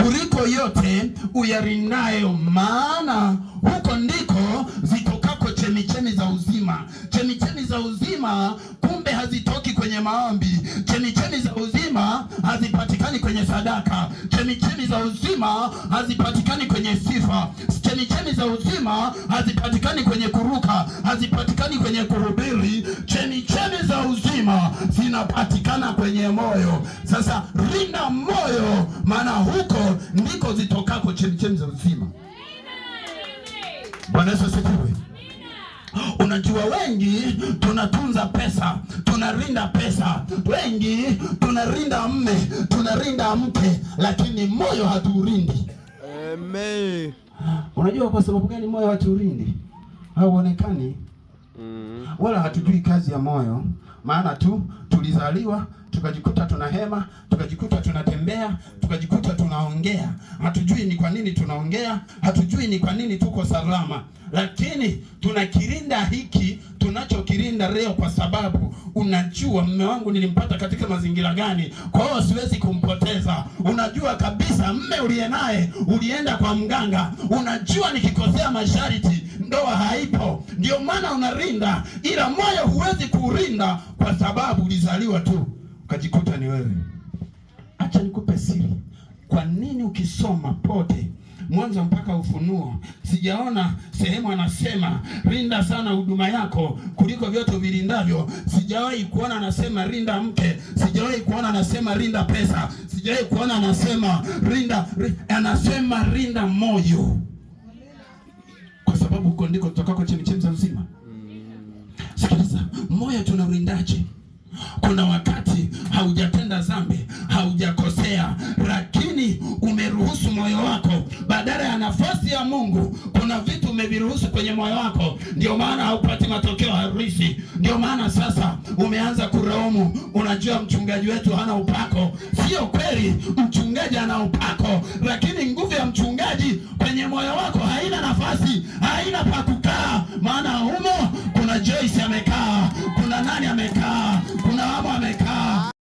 kuliko yote uyarindayo, maana huko ndiko zitokako chemichemi za uzima. Chemichemi za uzima kumbe hazitoki kwenye maombi. Chemichemi za uzima hazipatikani kwenye sadaka. Chemichemi za uzima hazipatikani kwenye sifa. Chemichemi za uzima hazipatikani kwenye kuruka, hazipatikani kwenye kuhubiri. Chemichemi za uzima zinapatikana kwenye moyo. Sasa rinda moyo, maana huko ndiko zitokako chemichemi za uzima. Bwana Yesu asifiwe. Unajua, wengi tunatunza pesa, tunarinda pesa, wengi tunarinda mme, tunarinda mke, lakini moyo hatuurindi. Amen. Unajua kwa sababu gani moyo hatuurindi? Hauonekani. Wala hatujui kazi ya moyo, maana tu tulizaliwa tukajikuta tuna hema, tukajikuta tunatembea, tukajikuta tunaongea. Hatujui ni kwa nini tunaongea, hatujui ni kwa nini tuko salama, lakini tunakirinda hiki tunachokirinda leo, kwa sababu unajua mume wangu nilimpata katika mazingira gani, kwa hiyo siwezi kumpoteza. Unajua kabisa mume uliye naye ulienda kwa mganga, unajua nikikosea masharti ndoa haipo, ndio maana unarinda, ila moyo huwezi kuurinda kwa sababu ulizaliwa tu ukajikuta ni wewe. Acha nikupe siri. Kwa nini ukisoma pote Mwanzo mpaka Ufunuo sijaona sehemu anasema rinda sana huduma yako kuliko vyote vilindavyo? Sijawahi kuona anasema rinda mke, sijawahi kuona anasema rinda pesa, sijawahi kuona anasema anasema rinda moyo, kwa sababu huko ndiko tutokako chemichemi za uzima. Sikiliza, moyo tunaurindaje? Kuna wakati haujatenda dhambi, haujakosea, lakini umeruhusu moyo wako badala ya nafasi ya Mungu. Kuna vitu umeviruhusu kwenye moyo wako, ndio maana haupati matokeo halisi. Ndio maana sasa umeanza kulaumu. Unajua mchungaji wetu hana upako. Sio kweli, mchungaji ana upako, lakini nguvu ya mchungaji kwenye moyo wako haina nafasi, haina pa kukaa. Maana humo kuna Joyce amekaa, kuna nani amekaa,